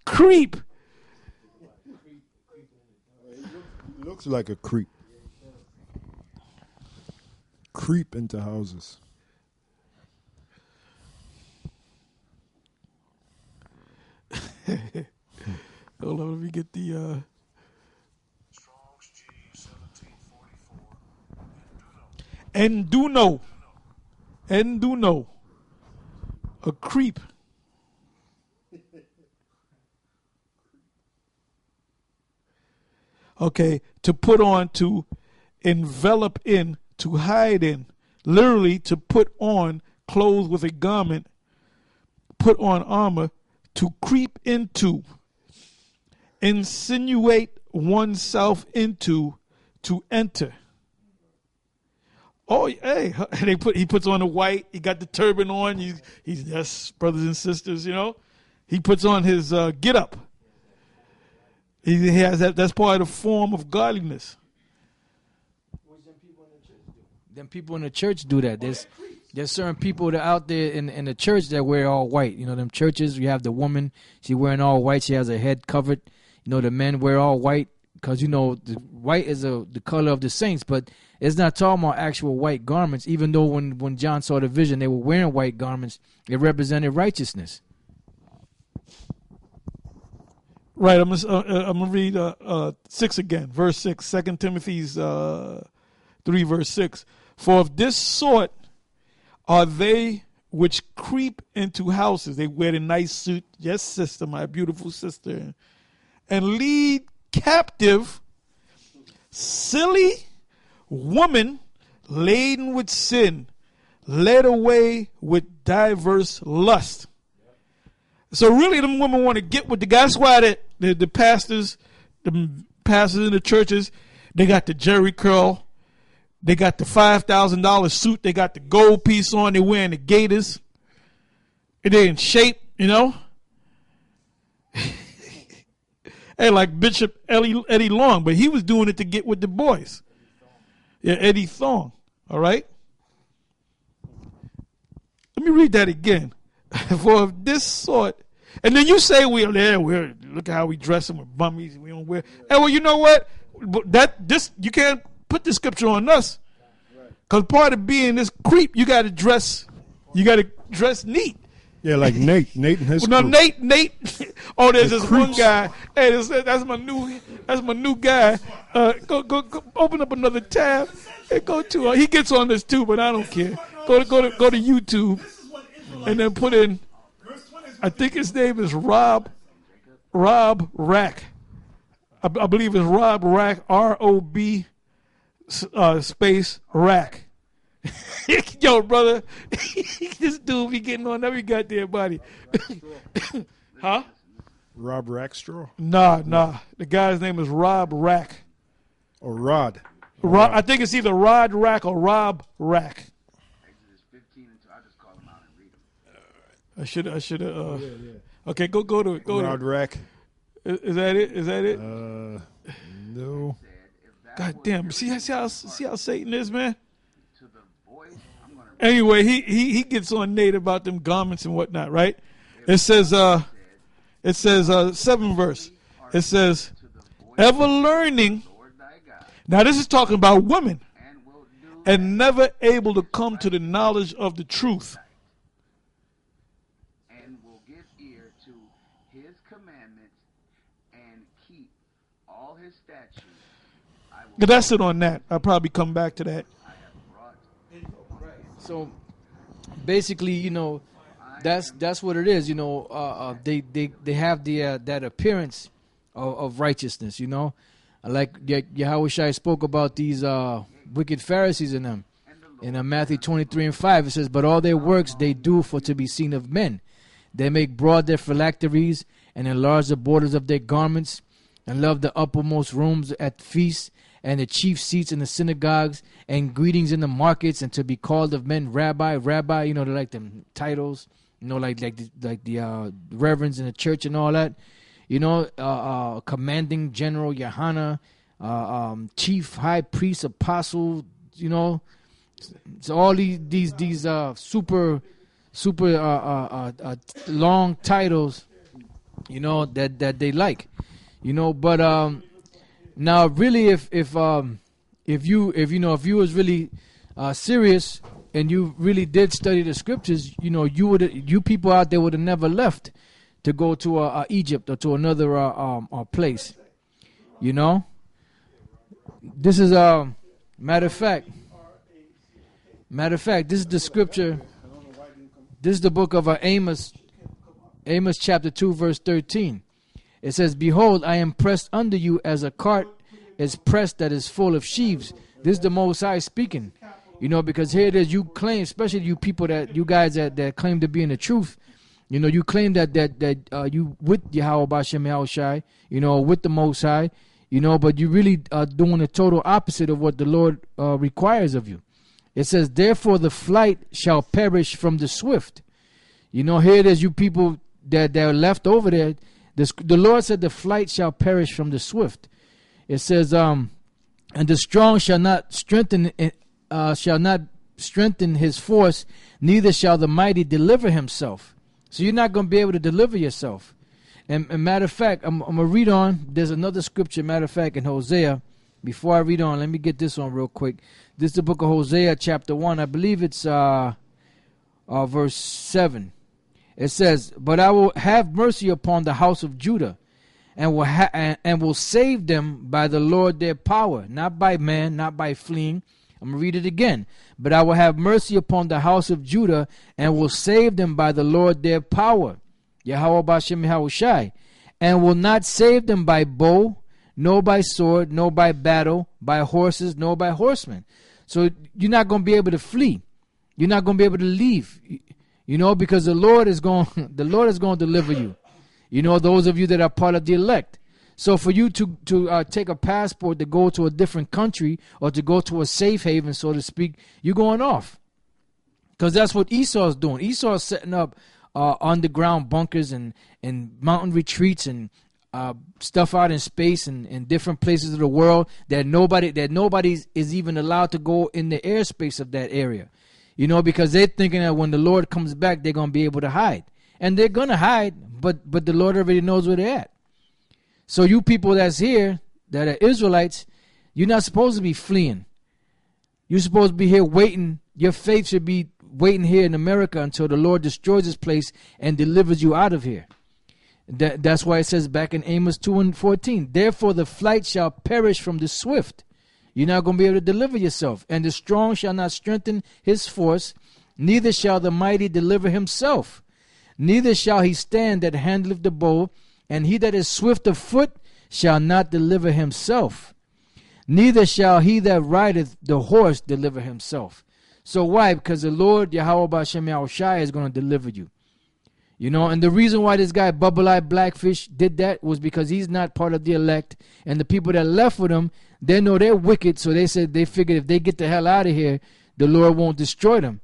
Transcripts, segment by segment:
Creep. It looks like a creep. Creep into houses. Hold on, let me get the Enduno. A creep. Okay, to put on, to envelop in, to hide in. Literally, to put on, clothes with a garment, put on armor, to creep into, insinuate oneself into, to enter. Oh, hey, he puts on the white. He got the turban on. He's yes, brothers and sisters, you know. He puts on his get up. He has that. That's part of the form of godliness. What them people in the church do? Them people in the church do that. There's certain people that out there in the church that wear all white. You know, them churches. You have the woman. She wearing all white. She has her head covered. You know, the men wear all white because, you know, the white is the color of the saints. But it's not talking about actual white garments. Even though when John saw the vision, they were wearing white garments. It represented righteousness. Right, I'm gonna read 6 again, verse 6, 2 Timothy's 3, verse 6. For of this sort are they which creep into houses. They wear the nice suit, yes, sister, my beautiful sister, and lead captive silly woman laden with sin, led away with diverse lust. So really, them women want to get with the guy. That's why the pastors in the churches, they got the jerry curl, they got the $5,000 suit, they got the gold piece on, they wearing the gaiters, and they in shape, you know. Hey, like Bishop Eddie Long, but he was doing it to get with the boys. Yeah, Eddie Thong. All right. Let me read that again. For of this sort, and then you say we're look at how we dress and we're bummies, we don't wear. Hey, well, you know what? You can't put the scripture on us, because part of being this creep, you got to dress neat. Yeah, like Nate and his well, crew. no, Nate. Oh, there's this one guy. Hey, that's my new guy. Go, open up another tab and go to. He gets on this too, but I don't care. Go to YouTube. And then put in, I think his name is Rob Rack. I believe it's Rob Rack, R-O-B space Rack. Yo, brother, this dude be getting on every goddamn body. Huh? Rob Rackstraw? Nah. The guy's name is Rob Rack. Or Rod. I think it's either Rod Rack or Rob Rack. I should have. Okay, go to Rod Rack. Is that it? No. God damn! See how Satan is, man. Anyway, he gets on Nate about them garments and whatnot, right? It says 7th verse. It says, ever learning. Now this is talking about women, and never able to come to the knowledge of the truth. That's it on that. I'll probably come back to that. So basically, you know, that's what it is. You know, they have that appearance of righteousness. You know, like Yahweh Shai spoke about these wicked Pharisees in them. In Matthew 23:5, it says, "But all their works they do for to be seen of men. They make broad their phylacteries and enlarge the borders of their garments, and love the uppermost rooms at feasts, and the chief seats in the synagogues, and greetings in the markets, and to be called of men rabbi. You know, they like them titles. You know, like the reverends in the church and all that. You know, commanding general, Yohana, chief high priest, apostle. You know, so all these super long titles. you know, that they like, you know. But now really, if you was really serious and you really did study the scriptures, you know, you people out there would have never left to go to Egypt or to another place, you know. This is matter of fact, this is the scripture. This is the book of Amos chapter 2 verse 13. It says, "Behold, I am pressed under you as a cart is pressed that is full of sheaves." This is the Most High speaking, you know, because here it is. You claim, especially you people you guys that claim to be in the truth, you know, you claim that you with Yahweh Bashem Yahushai, you know, with the Most High, you know, but you really are doing the total opposite of what the Lord requires of you. It says, "Therefore the flight shall perish from the swift." You know, here it is, you people that are left over there. The Lord said the flight shall perish from the swift. It says, "And the strong shall not strengthen his force, neither shall the mighty deliver himself." So you're not going to be able to deliver yourself. And matter of fact, I'm going to read on. There's another scripture, matter of fact, in Hosea. Before I read on, let me get this on real quick. This is the book of Hosea, chapter 1. I believe it's verse 7. It says, "But I will have mercy upon the house of Judah, and will save them by the Lord their power," not by man, not by fleeing. I'm going to read it again. "But I will have mercy upon the house of Judah, and will save them by the Lord their power," Yahweh Bashem Yahushai, "and will not save them by bow, nor by sword, nor by battle, by horses, nor by horsemen." So you're not going to be able to flee. You're not going to be able to leave, you know, because the Lord is going to deliver you. You know, those of you that are part of the elect. So for you to take a passport to go to a different country or to go to a safe haven, so to speak, you're going off. Because that's what Esau's doing. Esau's setting up underground bunkers and mountain retreats and stuff out in space and in different places of the world that nobody is even allowed to go in the airspace of that area. You know, because they're thinking that when the Lord comes back, they're going to be able to hide. And they're going to hide, but the Lord already knows where they're at. So you people that's here, that are Israelites, you're not supposed to be fleeing. You're supposed to be here waiting. Your faith should be waiting here in America until the Lord destroys this place and delivers you out of here. That's why it says back in Amos 2 and 14, "Therefore the flight shall perish from the swift." You're not going to be able to deliver yourself. "And the strong shall not strengthen his force, neither shall the mighty deliver himself. Neither shall he stand that handleth the bow, and he that is swift of foot shall not deliver himself. Neither shall he that rideth the horse deliver himself." So why? Because the Lord, Yahweh Bashem Yahushai, is going to deliver you. You know, and the reason why this guy, Bubble-Eyed Blackfish, did that was because he's not part of the elect. And the people that left with him, they know they're wicked. So they figured if they get the hell out of here, the Lord won't destroy them.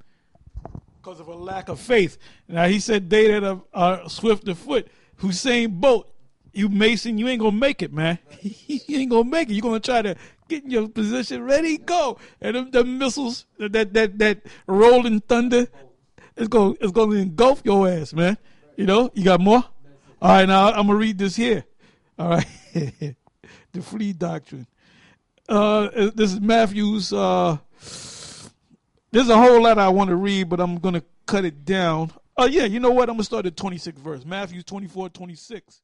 Because of a lack of faith. Now, he said they that are swift of foot. Hussein Bolt, you Mason, you ain't going to make it, man. You ain't going to make it. You're going to try to get in your position, ready, go. And the missiles, that rolling thunder, it's going to engulf your ass, man. You know, you got more? All right, now I'm going to read this here. All right. The flea doctrine. This is Matthew's. There's a whole lot I want to read, but I'm going to cut it down. Oh, yeah, you know what? I'm going to start at 26th verse. Matthew 24:26.